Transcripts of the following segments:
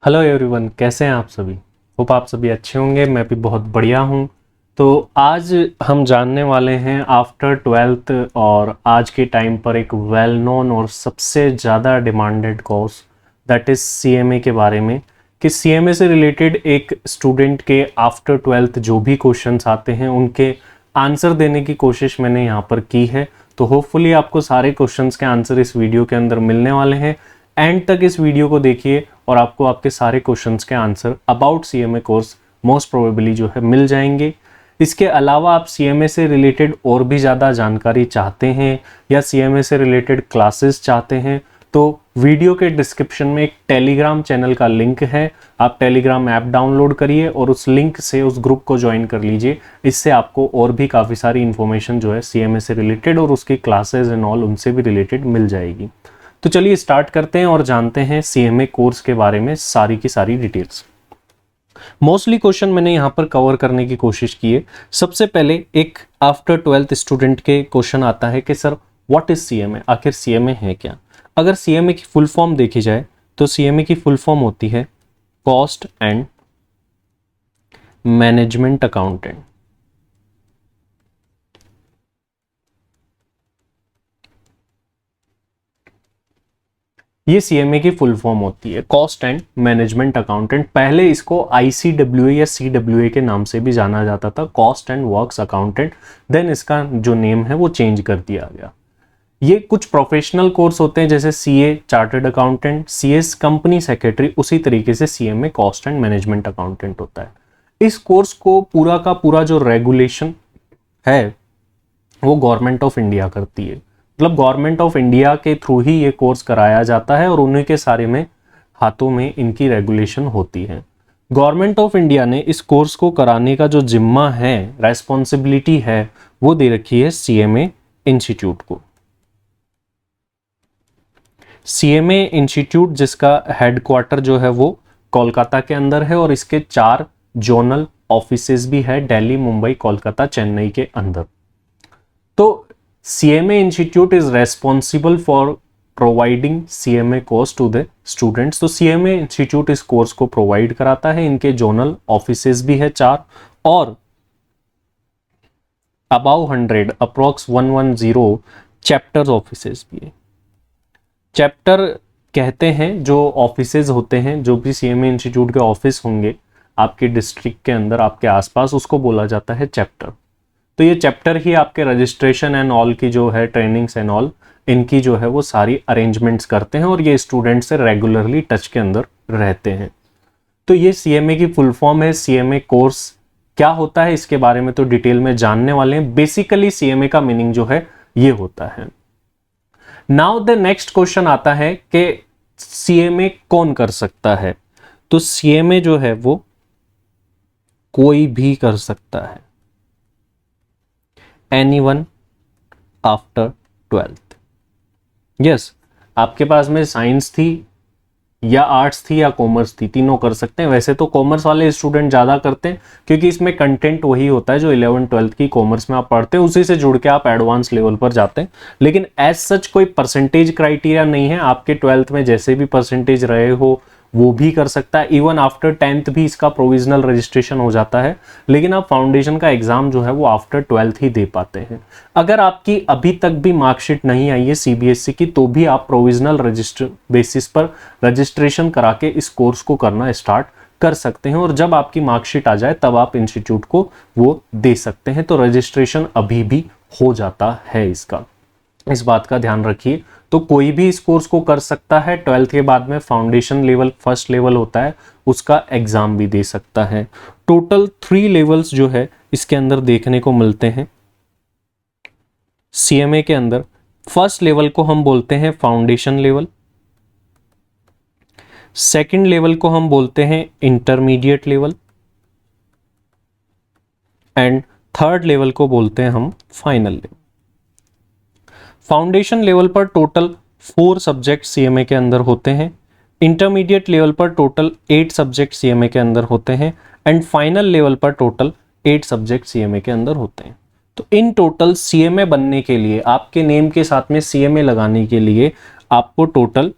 Hello everyone, कैसे हैं आप सभी। होप आप सभी अच्छे होंगे। मैं भी बहुत बढ़िया हूं। तो आज हम जानने वाले हैं आफ्टर ट्वेल्थ और आज के टाइम पर एक वेल नोन और सबसे ज़्यादा demanded course that is CMA के बारे में, कि सीएमए से रिलेटेड एक स्टूडेंट के आफ्टर ट्वेल्थ जो भी क्वेश्चंस आते हैं उनके आंसर देने की कोशिश मैंने यहाँ पर की है। तो होपफुली आपको सारे क्वेश्चंस के आंसर इस वीडियो के अंदर मिलने वाले हैं। एंड तक इस वीडियो को देखिए और आपको आपके सारे क्वेश्चंस के answer about CMA course most probably जो है मिल जाएंगे। इसके अलावा आप सीएमए से रिलेटेड और भी ज़्यादा जानकारी चाहते हैं या सीएमए से रिलेटेड क्लासेस चाहते हैं तो वीडियो के डिस्क्रिप्शन में एक टेलीग्राम चैनल का लिंक है। आप टेलीग्राम ऐप डाउनलोड करिए और उस लिंक से उस ग्रुप को ज्वाइन कर लीजिए। इससे आपको और भी काफ़ी सारी इन्फॉर्मेशन जो है सीएमए से रिलेटेड और उसकी क्लासेज एंड ऑल उनसे भी रिलेटेड मिल जाएगी। तो चलिए स्टार्ट करते हैं और जानते हैं सीएमए कोर्स के बारे में सारी की सारी डिटेल्स। मोस्टली क्वेश्चन मैंने यहां पर कवर करने की कोशिश की है। सबसे पहले एक आफ्टर ट्वेल्थ स्टूडेंट के क्वेश्चन आता है कि सर व्हाट इज सीएमए, आखिर सीएमए है क्या। अगर सीएमए की फुल फॉर्म देखी जाए तो सीएमए की फुल फॉर्म होती है कॉस्ट एंड मैनेजमेंट अकाउंटेंट। ये सीएमए की फुल फॉर्म होती है कॉस्ट एंड मैनेजमेंट अकाउंटेंट। पहले इसको आईसीडब्ल्यूए या सीडब्ल्यूए के नाम से भी जाना जाता था, cost and works accountant. Then इसका जो नेम है वो चेंज कर दिया गया। ये कुछ प्रोफेशनल कोर्स होते हैं जैसे CA chartered accountant, CS company secretary, उसी तरीके से CMA cost and management accountant होता है। इस कोर्स को पूरा का पूरा जो रेगुलेशन है वो गवर्नमेंट ऑफ इंडिया करती है। मतलब गवर्नमेंट ऑफ इंडिया के थ्रू ही ये कोर्स कराया जाता है और उन्हीं के सारे में हाथों में इनकी रेगुलेशन होती है। गवर्नमेंट ऑफ इंडिया ने इस कोर्स को कराने का जो जिम्मा है, रेस्पॉन्सिबिलिटी है, वो दे रखी है सीएमए इंस्टीट्यूट को। सीएमए इंस्टीट्यूट जिसका हेडक्वार्टर जो है वो कोलकाता के अंदर है और इसके 4 जोनल ऑफिसेज भी है दिल्ली, मुंबई, कोलकाता, चेन्नई के अंदर। तो CMA Institute is responsible for providing CMA course to the students। तो CMA Institute इस कोर्स को प्रोवाइड कराता है। इनके जोनल ऑफिसेज भी है 4 और अबाउ 100 अप्रोक्स 110 चैप्टर ऑफिसेज भी है। चैप्टर कहते हैं जो ऑफिसेज होते हैं, जो भी CMA इंस्टीट्यूट के ऑफिस होंगे आपके डिस्ट्रिक्ट के अंदर, आपके आसपास, उसको बोला जाता है चैप्टर। तो ये चैप्टर ही आपके रजिस्ट्रेशन एंड ऑल की जो है ट्रेनिंग्स एंड ऑल इनकी जो है वो सारी अरेंजमेंट्स करते हैं और ये स्टूडेंट से रेगुलरली टच के अंदर रहते हैं। तो ये सीएमए की फुल फॉर्म है। सीएमए कोर्स क्या होता है इसके बारे में तो डिटेल में जानने वाले हैं। बेसिकली सीएमए का मीनिंग जो है ये होता है। नाउ द नेक्स्ट क्वेश्चन आता है कि सीएमए कौन कर सकता है। तो सीएमए जो है वो कोई भी कर सकता है, एनीवन आफ्टर 12th। यस, आपके पास में साइंस थी या आर्ट्स थी या कॉमर्स थी, तीनों कर सकते हैं। वैसे तो कॉमर्स वाले स्टूडेंट ज़्यादा करते हैं क्योंकि इसमें कंटेंट वही होता है जो 11th-12th की कॉमर्स में आप पढ़ते हैं, उसी से जुड़ के आप एडवांस लेवल पर जाते हैं। लेकिन एज सच कोई परसेंटेज क्राइटेरिया नहीं है। आपके 12th में जैसे भी परसेंटेज रहे हो वो भी कर सकता है। इवन आफ्टर 10th भी इसका प्रोविजनल रजिस्ट्रेशन हो जाता है, लेकिन आप फाउंडेशन का एग्जाम जो है वो आफ्टर 12th ही दे पाते हैं। अगर आपकी अभी तक भी मार्कशीट नहीं आई है सीबीएसई की तो भी आप प्रोविजनल रजिस्टर बेसिस पर रजिस्ट्रेशन करा के इस कोर्स को करना स्टार्ट कर सकते हैं और जब आपकी मार्कशीट आ जाए तब आप इंस्टीट्यूट को वो दे सकते हैं। तो रजिस्ट्रेशन अभी भी हो जाता है इसका, इस बात का ध्यान रखिए। तो कोई भी इस कोर्स को कर सकता है। 12th के बाद में फाउंडेशन लेवल फर्स्ट लेवल होता है, उसका एग्जाम भी दे सकता है। टोटल 3 लेवल्स जो है इसके अंदर देखने को मिलते हैं सीएमए के अंदर। फर्स्ट लेवल को हम बोलते हैं फाउंडेशन लेवल, सेकंड लेवल को हम बोलते हैं intermediate level and third level को बोलते हैं हम फाइनल लेवल। फाउंडेशन लेवल पर टोटल 4 सब्जेक्ट सीएमए के अंदर होते हैं, इंटरमीडिएट लेवल पर टोटल 8 सब्जेक्ट सीएमए के अंदर होते हैं एंड फाइनल लेवल पर टोटल 8 सब्जेक्ट सीएमए के अंदर होते हैं। तो इन टोटल सीएमए बनने के लिए, आपके नेम के साथ में सीएमए लगाने के लिए आपको टोटल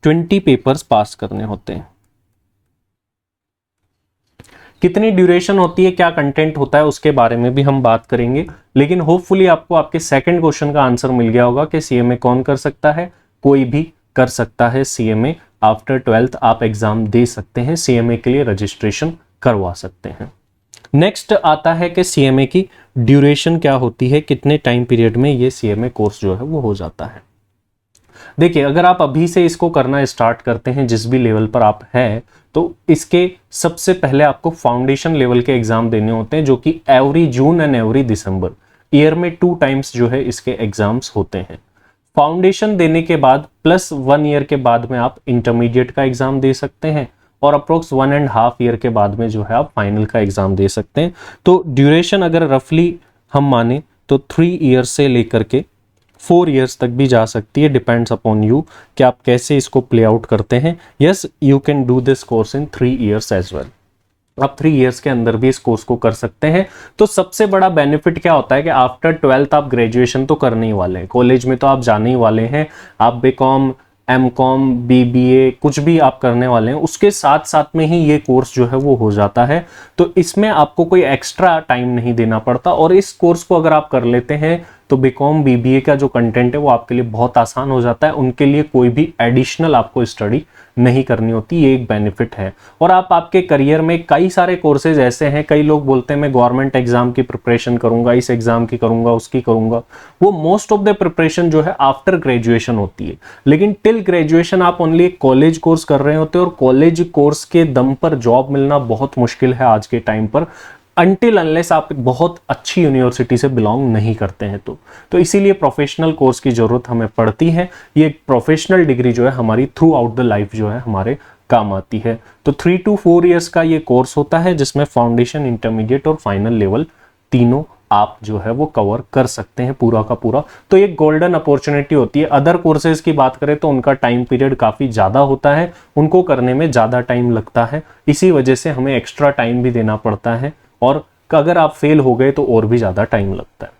20 पेपर्स पास करने होते हैं। कितनी ड्यूरेशन होती है, क्या कंटेंट होता है, उसके बारे में भी हम बात करेंगे। लेकिन होपफुली आपको आपके सेकंड क्वेश्चन का आंसर मिल गया होगा कि सीएमए कौन कर सकता है, कोई भी कर सकता है सीएमए। आफ्टर 12th आप एग्जाम दे सकते हैं, सीएमए के लिए रजिस्ट्रेशन करवा सकते हैं। नेक्स्ट आता है कि सीएमए की ड्यूरेशन क्या होती है, कितने टाइम पीरियड में ये सीएमए कोर्स जो है वो हो जाता है। देखिए, अगर आप अभी से इसको करना स्टार्ट करते हैं, जिस भी लेवल पर आप हैं, तो इसके सबसे पहले आपको फाउंडेशन लेवल के एग्जाम देने होते हैं, जो कि every June and every December, year में 2 टाइम्स जो है इसके एग्जाम्स होते हैं। फाउंडेशन देने के बाद प्लस 1 ईयर के बाद में आप इंटरमीडिएट का एग्जाम दे सकते हैं, और अप्रोक्स 1.5 ईयर के बाद में जो है आप फाइनल का एग्जाम दे सकते हैं। तो ड्यूरेशन अगर रफली हम माने तो 3 ईयर से लेकर के 4 ईयर्स तक भी जा सकती है, डिपेंड्स अपॉन यू कि आप कैसे इसको प्ले आउट करते हैं। Yes, you can do this course in 3 years as well. आप 3 ईयर्स के अंदर भी इस कोर्स को कर सकते हैं। तो सबसे बड़ा बेनिफिट क्या होता है कि आफ्टर 12th आप ग्रेजुएशन तो करने ही वाले हैं, कॉलेज में तो आप जाने ही वाले हैं, आप बीकॉम, एमकॉम, बीबीए कुछ भी आप करने वाले हैं, उसके साथ साथ में ही ये कोर्स जो है वो हो जाता है। तो इसमें आपको कोई एक्स्ट्रा टाइम नहीं देना पड़ता, और इस कोर्स को अगर आप कर लेते हैं तो बीकॉम, बीबीए का जो कंटेंट है वो आपके लिए बहुत आसान हो जाता है, उनके लिए कोई भी एडिशनल आपको स्टडी नहीं करनी होती, ये एक बेनिफिट है। और आप आपके करियर में कई सारे कोर्सेज ऐसे हैं, कई लोग बोलते हैं मैं गवर्नमेंट एग्जाम की प्रिपरेशन करूंगा, इस एग्जाम की करूंगा, उसकी करूंगा, वो मोस्ट ऑफ द प्रिपरेशन जो है आफ्टर ग्रेजुएशन होती है। लेकिन टिल ग्रेजुएशन आप ओनली एक कॉलेज कोर्स कर रहे होते हैं, और कॉलेज कोर्स के दम पर जॉब मिलना बहुत मुश्किल है आज के टाइम पर, अनटिल अनलेस आप एक बहुत अच्छी यूनिवर्सिटी से बिलोंग नहीं करते हैं। तो इसीलिए प्रोफेशनल कोर्स की जरूरत हमें पड़ती है। ये प्रोफेशनल डिग्री जो है हमारी थ्रू आउट द लाइफ जो है हमारे काम आती है। तो 3 to 4 ईयर्स का ये कोर्स होता है, जिसमें फाउंडेशन, इंटरमीडिएट और फाइनल लेवल तीनों आप जो है वो कवर कर सकते हैं पूरा का पूरा। तो ये गोल्डन अपॉर्चुनिटी होती है। अदर कोर्सेज की बात करें तो उनका टाइम पीरियड काफ़ी ज़्यादा होता है, उनको करने में ज़्यादा टाइम लगता है, इसी वजह से हमें एक्स्ट्रा टाइम भी देना पड़ता है, और अगर आप फेल हो गए तो और भी ज़्यादा टाइम लगता है।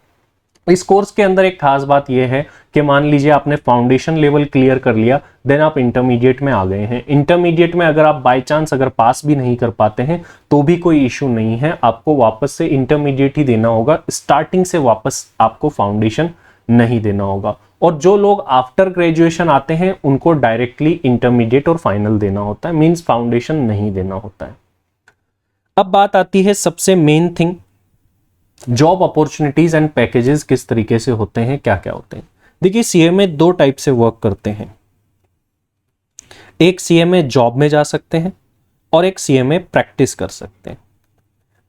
इस कोर्स के अंदर एक खास बात यह है कि मान लीजिए आपने फाउंडेशन लेवल क्लियर कर लिया, देन आप इंटरमीडिएट में आ गए हैं। इंटरमीडिएट में अगर आप बाय चांस अगर पास भी नहीं कर पाते हैं तो भी कोई इशू नहीं है, आपको वापस से इंटरमीडिएट ही देना होगा, स्टार्टिंग से वापस आपको फाउंडेशन नहीं देना होगा। और जो लोग आफ्टर ग्रेजुएशन आते हैं उनको डायरेक्टली इंटरमीडिएट और फाइनल देना होता है, मीन्स फाउंडेशन नहीं देना होता है। अब बात आती है सबसे main thing, job opportunities and packages किस तरीके से होते हैं, क्या क्या होते हैं। देखिए, सीएमए 2 टाइप से वर्क करते हैं। एक सीएमए जॉब में जा सकते हैं और एक सीएमए प्रैक्टिस कर सकते हैं।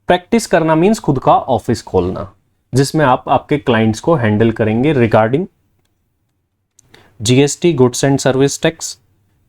प्रैक्टिस करना मीन्स खुद का ऑफिस खोलना, जिसमें आप आपके क्लाइंट्स को हैंडल करेंगे regarding GST, goods and service tax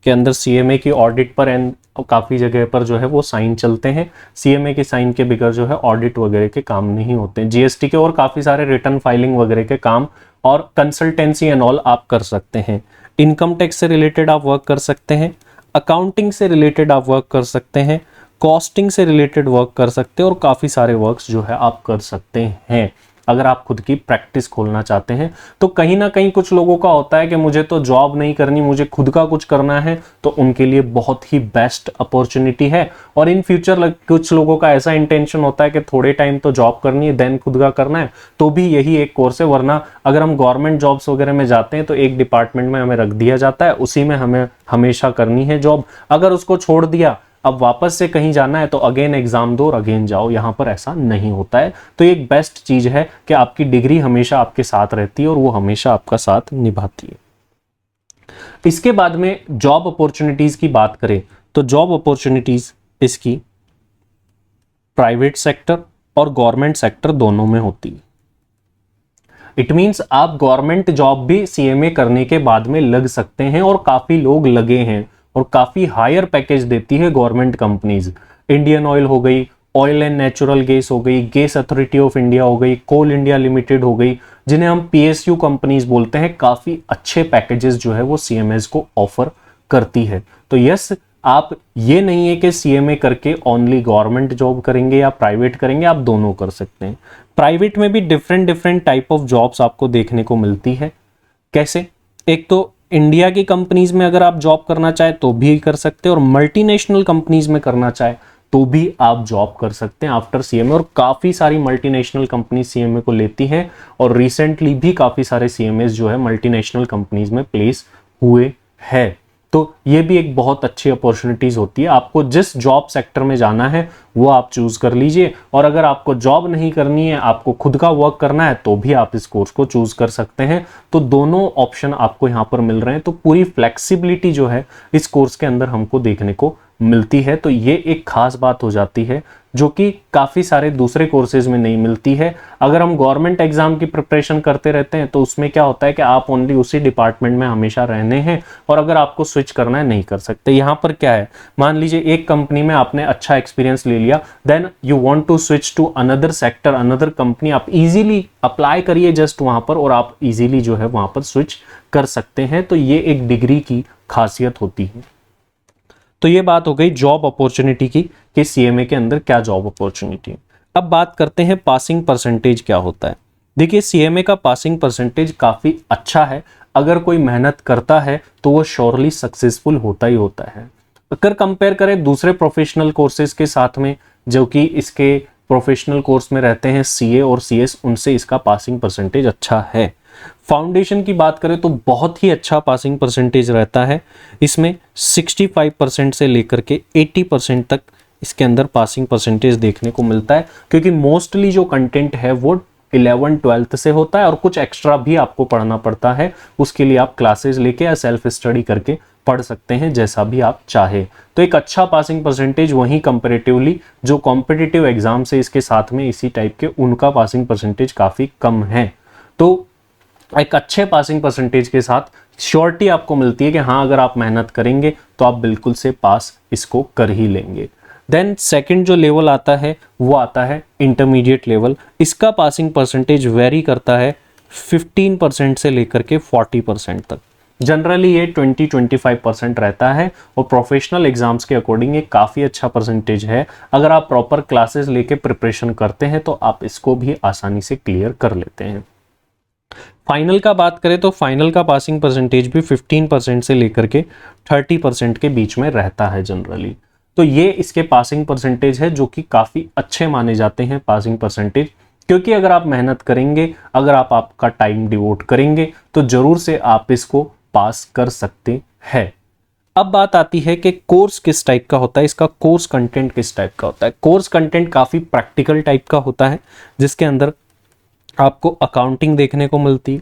के अंदर सीएमए की ऑडिट पर एंड काफ़ी जगह पर जो है वो साइन चलते हैं। सीएमए के साइन के बिगैर जो है ऑडिट वगैरह के काम नहीं होते हैं। जीएसटी के और काफ़ी सारे रिटर्न फाइलिंग वगैरह के काम और कंसल्टेंसी एंड ऑल आप कर सकते हैं। इनकम टैक्स से रिलेटेड आप वर्क कर सकते हैं, अकाउंटिंग से रिलेटेड आप वर्क कर सकते हैं, कॉस्टिंग से रिलेटेड वर्क कर सकते हैं, और काफ़ी सारे वर्क्स जो है आप कर सकते हैं अगर आप खुद की प्रैक्टिस खोलना चाहते हैं। तो कहीं ना कहीं कुछ लोगों का होता है कि मुझे तो जॉब नहीं करनी, मुझे खुद का कुछ करना है, तो उनके लिए बहुत ही बेस्ट अपॉर्चुनिटी है। और इन फ्यूचर कुछ लोगों का ऐसा इंटेंशन होता है कि थोड़े टाइम तो जॉब करनी है, देन खुद का करना है, तो भी यही एक कोर्स है। वरना अगर हम गवर्नमेंट जॉब्स वगैरह में जाते हैं तो एक डिपार्टमेंट में हमें रख दिया जाता है, उसी में हमें हमेशा करनी है जॉब। अगर उसको छोड़ दिया, अब वापस से कहीं जाना है तो अगेन एग्जाम दो और अगेन जाओ, यहां पर ऐसा नहीं होता है। तो एक बेस्ट चीज है कि आपकी डिग्री हमेशा आपके साथ रहती है और वो हमेशा आपका साथ निभाती है। इसके बाद में जॉब अपॉर्चुनिटीज की बात करें तो जॉब अपॉर्चुनिटीज इसकी प्राइवेट सेक्टर और गवर्नमेंट सेक्टर दोनों में होती है। इट मींस आप गवर्नमेंट जॉब भी सीएमए करने के बाद में लग सकते हैं, और काफी लोग लगे हैं, और काफी हायर पैकेज देती है गवर्नमेंट कंपनीज। इंडियन ऑयल हो गई, ऑयल एंड नेचुरल गैस हो गई, गैस अथॉरिटी ऑफ इंडिया हो गई, कोल इंडिया लिमिटेड हो गई, जिन्हें हम पीएसयू कंपनीज बोलते हैं। काफी अच्छे पैकेजेस जो है वो सीएमएस को ऑफर करती है। तो यस, आप ये नहीं है कि सीएमए करके ओनली गवर्नमेंट जॉब करेंगे या प्राइवेट करेंगे, आप दोनों कर सकते हैं। प्राइवेट में भी डिफरेंट टाइप ऑफ जॉब्स आपको देखने को मिलती है। कैसे? एक तो इंडिया की कंपनीज में अगर आप जॉब करना चाहे तो भी कर सकते हैं, और मल्टीनेशनल कंपनीज में करना चाहे तो भी आप जॉब कर सकते हैं आफ्टर सीएमए। और काफ़ी सारी मल्टीनेशनल कंपनी सीएमए को लेती हैं और रिसेंटली भी काफ़ी सारे सीएमएस जो है मल्टीनेशनल कंपनीज में प्लेस हुए हैं। तो ये भी एक बहुत अच्छी अपॉर्चुनिटीज होती है। आपको जिस जॉब सेक्टर में जाना है वो आप चूज कर लीजिए, और अगर आपको जॉब नहीं करनी है, आपको खुद का वर्क करना है, तो भी आप इस कोर्स को चूज कर सकते हैं। तो दोनों ऑप्शन आपको यहाँ पर मिल रहे हैं। तो पूरी फ्लेक्सिबिलिटी जो है इस कोर्स के अंदर हमको देखने को मिलती है। तो ये एक खास बात हो जाती है जो कि काफ़ी सारे दूसरे कोर्सेज में नहीं मिलती है। अगर हम गवर्नमेंट एग्जाम की प्रिपरेशन करते रहते हैं तो उसमें क्या होता है कि आप ओनली उसी डिपार्टमेंट में हमेशा रहने हैं, और अगर आपको स्विच करना है नहीं कर सकते। यहाँ पर क्या है, मान लीजिए एक कंपनी में आपने अच्छा एक्सपीरियंस ले लिया, then you want to switch to another sector, another company, आप इजीली अप्लाई करिए जस्ट वहां पर, और आप इजीली जो है वहां पर स्विच कर सकते हैं। तो ये एक डिग्री की खासियत होती है। तो ये बात हो गई जॉब अपॉर्चुनिटी की कि सीएमए के अंदर क्या जॉब अपॉर्चुनिटी है। अब बात करते हैं पासिंग परसेंटेज क्या होता है। देखिए, सीएमए का पासिंग परसेंटेज काफ़ी अच्छा है। अगर कोई मेहनत करता है तो वो श्योरली सक्सेसफुल होता ही होता है। अगर कंपेयर करें दूसरे प्रोफेशनल कोर्सेज के साथ में जो कि इसके प्रोफेशनल कोर्स में रहते हैं सीए और सीएस, उनसे इसका पासिंग परसेंटेज अच्छा है। फाउंडेशन की बात करें तो बहुत ही अच्छा पासिंग परसेंटेज रहता है। इसमें 65% से लेकर के 80% तक इसके अंदर पासिंग परसेंटेज देखने को मिलता है, क्योंकि मोस्टली जो कंटेंट है वो 11-12 से होता है, और कुछ एक्स्ट्रा भी आपको पढ़ना पड़ता है। उसके लिए आप क्लासेस लेके या सेल्फ स्टडी करके पढ़ सकते हैं, जैसा भी आप चाहे। तो एक अच्छा पासिंग परसेंटेज वहीं कंपैरेटिवली जो कॉम्पिटिटिव एग्जाम से इसके साथ में इसी टाइप के, उनका पासिंग परसेंटेज काफ़ी कम है। तो एक अच्छे पासिंग परसेंटेज के साथ श्योरिटी आपको मिलती है कि हाँ, अगर आप मेहनत करेंगे तो आप बिल्कुल से पास इसको कर ही लेंगे। देन सेकंड जो लेवल आता है वो आता है इंटरमीडिएट लेवल। इसका पासिंग परसेंटेज वेरी करता है 15% से लेकर के 40% तक। जनरली ये 20-25% रहता है, और प्रोफेशनल एग्जाम्स के अकॉर्डिंग ये काफ़ी अच्छा परसेंटेज है। अगर आप प्रॉपर क्लासेस लेके प्रिपरेशन करते हैं तो आप इसको भी आसानी से क्लियर कर लेते हैं। फाइनल का बात करें तो फाइनल का पासिंग परसेंटेज भी 15% से लेकर के 30% के बीच में रहता है जनरली। तो ये इसके पासिंग परसेंटेज है जो कि काफ़ी अच्छे माने जाते हैं पासिंग परसेंटेज, क्योंकि अगर आप मेहनत करेंगे, अगर आप आपका टाइम डिवोट करेंगे तो जरूर से आप इसको पास कर सकते हैं। अब बात आती है कि कोर्स किस टाइप का होता है, इसका कोर्स कंटेंट किस टाइप का होता है। कोर्स कंटेंट काफ़ी प्रैक्टिकल टाइप का होता है, जिसके अंदर आपको अकाउंटिंग देखने को मिलती है,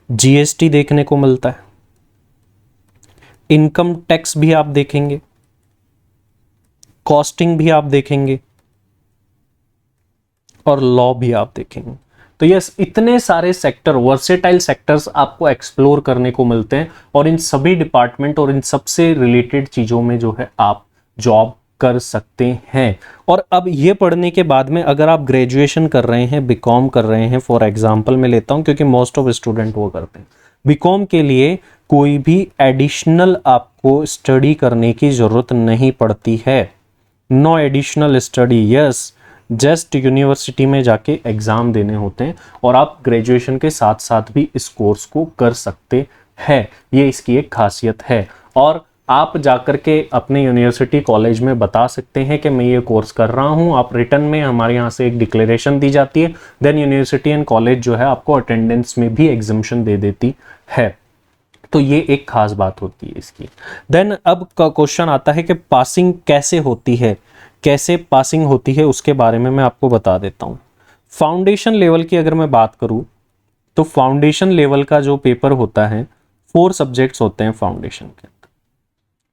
जीएसटी देखने को मिलता है, इनकम टैक्स भी आप देखेंगे, कॉस्टिंग भी आप देखेंगे, और लॉ भी आप देखेंगे। तो यस, इतने सारे सेक्टर, वर्सेटाइल सेक्टर्स आपको एक्सप्लोर करने को मिलते हैं, और इन सभी डिपार्टमेंट और इन सबसे रिलेटेड चीजों में जो है आप जॉब कर सकते हैं। और अब ये पढ़ने के बाद में अगर आप ग्रेजुएशन कर रहे हैं, बीकॉम कर रहे हैं, फॉर एग्जांपल मैं लेता हूं क्योंकि मोस्ट ऑफ स्टूडेंट वो करते हैं, बीकॉम के लिए कोई भी एडिशनल आपको स्टडी करने की जरूरत नहीं पड़ती है। No additional study, yes, just university में जाके एग्जाम देने होते हैं, और आप ग्रेजुएशन के साथ साथ भी इस कोर्स को कर सकते हैं। ये इसकी एक खासियत है। और आप जाकर के अपने यूनिवर्सिटी कॉलेज में बता सकते हैं कि मैं ये कोर्स कर रहा हूँ। आप रिटर्न में, हमारे यहाँ से एक डिक्लेरेशन दी जाती है, देन यूनिवर्सिटी एंड कॉलेज जो है आपको अटेंडेंस में भी एग्जम्पशन दे देती है। तो ये एक खास बात होती है इसकी। देन अब का क्वेश्चन आता है कि पासिंग कैसे होती है, कैसे पासिंग होती है, उसके बारे में मैं आपको बता देता हूँ। फाउंडेशन लेवल की अगर मैं बात करूँ तो फाउंडेशन लेवल का जो पेपर होता है, 4 सब्जेक्ट्स होते हैं फाउंडेशन के।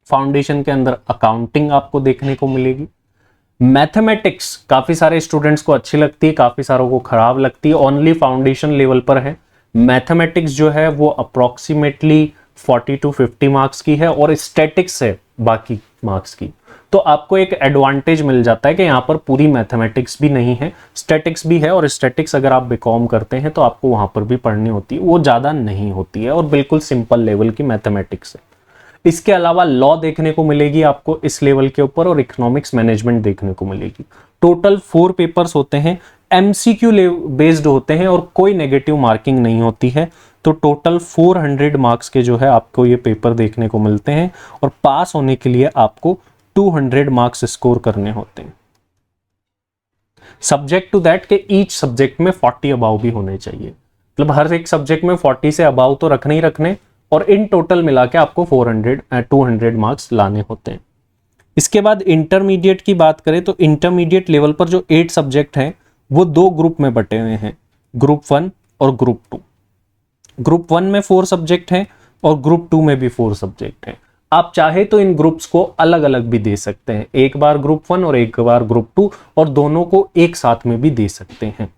फाउंडेशन के अंदर अकाउंटिंग आपको देखने को मिलेगी, मैथमेटिक्स काफी सारे स्टूडेंट्स को अच्छी लगती है, काफी सारों को खराब लगती है, ओनली फाउंडेशन लेवल पर है। मैथमेटिक्स जो है वो अप्रोक्सीमेटली 40 to 50 मार्क्स की है, और स्टैटिक्स है बाकी मार्क्स की। तो आपको एक एडवांटेज मिल जाता है कि यहाँ पर पूरी मैथमेटिक्स भी नहीं है, स्टैटिक्स भी है, और स्टैटिक्स अगर आप बीकॉम करते हैं तो आपको वहां पर भी पढ़नी होती है, वो ज्यादा नहीं होती है, और बिल्कुल सिंपल लेवल की मैथमेटिक्स है। इसके अलावा लॉ देखने को मिलेगी आपको इस लेवल के ऊपर, और इकोनॉमिक्स मैनेजमेंट देखने को मिलेगी। टोटल 4 पेपर्स होते हैं, एमसीक्यू बेस्ड होते हैं और कोई नेगेटिव मार्किंग नहीं होती है। तो टोटल 400 मार्क्स के जो है आपको ये पेपर देखने को मिलते हैं, और पास होने के लिए आपको 200 मार्क्स स्कोर करने होते हैं। सब्जेक्ट टू दैट के ईच सब्जेक्ट में 40 अबाव भी होने चाहिए, मतलब हर एक सब्जेक्ट में 40 से अबाव तो रखने ही रखने, और इन टोटल मिला के आपको 200 मार्क्स लाने होते हैं। इसके बाद इंटरमीडिएट की बात करें तो इंटरमीडिएट लेवल पर जो 8 सब्जेक्ट हैं वो 2 ग्रुप में बटे हुए हैं, ग्रुप 1 और ग्रुप 2। ग्रुप 1 में 4 सब्जेक्ट हैं और ग्रुप 2 में भी 4 सब्जेक्ट हैं। आप चाहे तो इन ग्रुप्स को अलग अलग भी दे सकते हैं, एक बार ग्रुप 1 और एक बार ग्रुप 2, और दोनों को एक साथ में भी दे सकते हैं।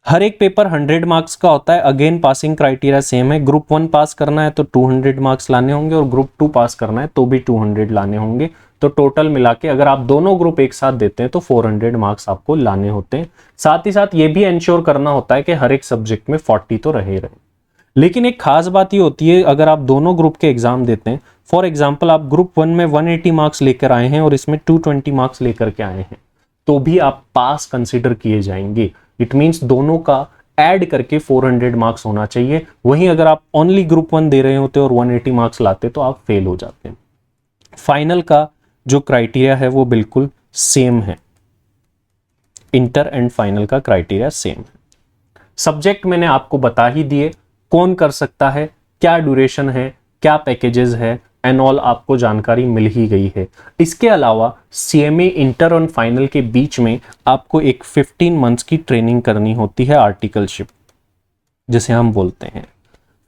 हर एक पेपर 100 मार्क्स का होता है। अगेन पासिंग क्राइटेरिया सेम है, ग्रुप 1 पास करना है तो 200 मार्क्स लाने होंगे, और ग्रुप 2 पास करना है तो भी 200 लाने होंगे। तो टोटल मिला के अगर आप दोनों ग्रुप एक साथ देते हैं तो 400 मार्क्स आपको लाने होते हैं। साथ ही साथ ये भी इंश्योर करना होता है कि हर एक सब्जेक्ट में 40 तो रहे। लेकिन एक खास बात ये होती है, अगर आप दोनों ग्रुप के एग्जाम देते हैं, फॉर एग्जाम्पल आप ग्रुप 1 में 180 मार्क्स लेकर आए हैं और इसमें 220 मार्क्स लेकर के आए हैं, तो भी आप पास कंसिडर किए जाएंगे। इट मींस दोनों का ऐड करके 400 मार्क्स होना चाहिए। वहीं अगर आप ओनली ग्रुप 1 दे रहे होते और 180 मार्क्स लाते तो आप फेल हो जाते हैं। फाइनल का जो क्राइटेरिया है वो बिल्कुल सेम है, इंटर एंड फाइनल का क्राइटेरिया सेम है। सब्जेक्ट मैंने आपको बता ही दिए, कौन कर सकता है, क्या ड्यूरेशन है, क्या पैकेजेस है, एंड ऑल आपको जानकारी मिल ही गई है। इसके अलावा सीएमए इंटर और फाइनल के बीच में आपको एक 15 मंथ्स की ट्रेनिंग करनी होती है, आर्टिकलशिप जिसे हम बोलते हैं।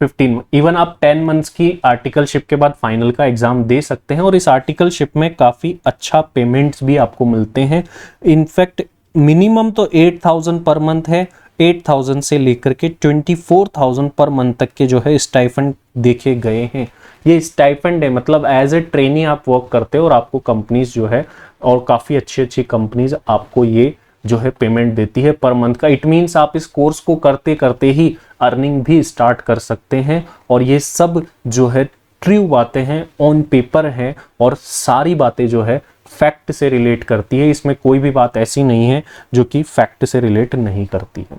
15 इवन आप 10 मंथ्स की आर्टिकलशिप के बाद फाइनल का एग्जाम दे सकते हैं, और इस आर्टिकलशिप में काफी अच्छा पेमेंट्स भी आपको मिलते हैं। इनफैक्ट मिनिमम तो 8,000 पर मंथ है, 8,000 से लेकर के 24,000 पर मंथ तक के जो है स्टाइफंड देखे गए हैं। ये स्टाइफंड है, मतलब एज ए ट्रेनी आप वर्क करते हो और आपको कंपनीज जो है, और काफ़ी अच्छी अच्छी कंपनीज आपको ये जो है पेमेंट देती है पर मंथ का। इट मीन्स आप इस कोर्स को करते करते ही अर्निंग भी स्टार्ट कर सकते हैं, और ये सब जो है ट्रू बातें हैं, ऑन पेपर हैं, और सारी बातें जो है फैक्ट से रिलेट करती है। इसमें कोई भी बात ऐसी नहीं है जो कि फैक्ट से रिलेट नहीं करती है।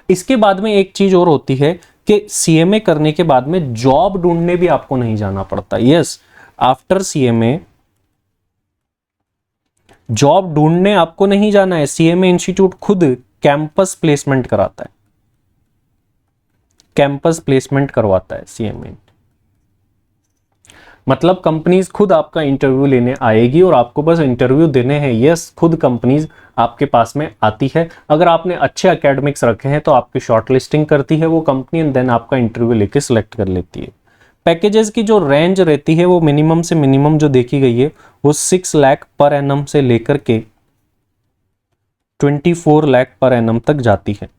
इसके बाद में एक चीज और होती है कि सीएमए करने के बाद में जॉब ढूंढने भी आपको नहीं जाना पड़ता। यस, आफ्टर सीएमए जॉब ढूंढने आपको नहीं जाना है। सीएमए इंस्टीट्यूट खुद कैंपस प्लेसमेंट कराता है, कैंपस प्लेसमेंट करवाता है सीएमए। मतलब कंपनीज खुद आपका इंटरव्यू लेने आएगी और आपको बस इंटरव्यू देने हैं। यस, खुद कंपनीज आपके पास में आती है। अगर आपने अच्छे एकेडमिक्स रखे हैं तो आपकी शॉर्टलिस्टिंग करती है वो कंपनी, एंड देन आपका इंटरव्यू लेके सिलेक्ट कर लेती है। पैकेजेस की जो रेंज रहती है वो मिनिमम से मिनिमम जो देखी गई है वो 6 लाख पर एनम से लेकर के 24 लाख पर एनम तक जाती है।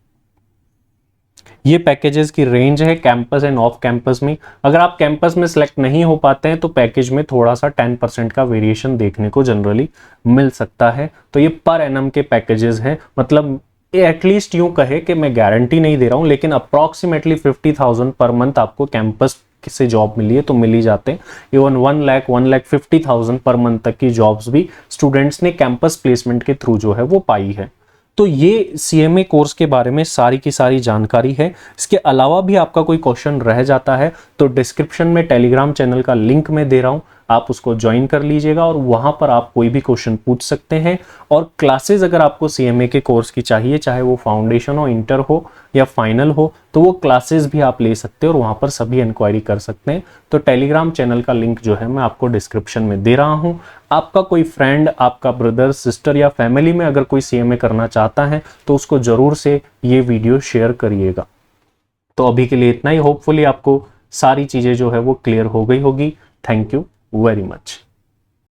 ये पैकेजेस की रेंज है कैंपस एंड ऑफ कैंपस में। अगर आप कैंपस में सिलेक्ट नहीं हो पाते हैं तो पैकेज में थोड़ा सा 10% का वेरिएशन देखने को जनरली मिल सकता है। तो ये पर एनम के पैकेजेस हैं, मतलब एटलीस्ट यूं कहे कि मैं गारंटी नहीं दे रहा हूं, लेकिन अप्रॉक्सीमेटली 50,000 पर मंथ आपको कैंपस से जॉब मिली है तो मिल ही जाते हैं। इवन 1,50,000 पर मंथ तक की जॉब्स भी स्टूडेंट्स ने कैंपस प्लेसमेंट के थ्रू जो है वो पाई है। तो ये सीएमए कोर्स के बारे में सारी की सारी जानकारी है। इसके अलावा भी आपका कोई क्वेश्चन रह जाता है तो डिस्क्रिप्शन में टेलीग्राम चैनल का लिंक मैं दे रहा हूं, आप उसको ज्वाइन कर लीजिएगा और वहां पर आप कोई भी क्वेश्चन पूछ सकते हैं। और क्लासेस अगर आपको सीएमए के कोर्स की चाहिए, चाहे वो फाउंडेशन हो, इंटर हो या फाइनल हो, तो वो क्लासेस भी आप ले सकते हैं और वहां पर सभी इंक्वायरी कर सकते हैं। तो टेलीग्राम चैनल का लिंक जो है मैं आपको डिस्क्रिप्शन में दे रहा हूं। आपका कोई फ्रेंड, आपका ब्रदर, सिस्टर या फैमिली में अगर कोई सीएमए करना चाहता है तो उसको जरूर से ये वीडियो शेयर करिएगा। तो अभी के लिए इतना ही। होपफुली आपको सारी चीजें जो है वो क्लियर हो गई होगी। Thank you very much।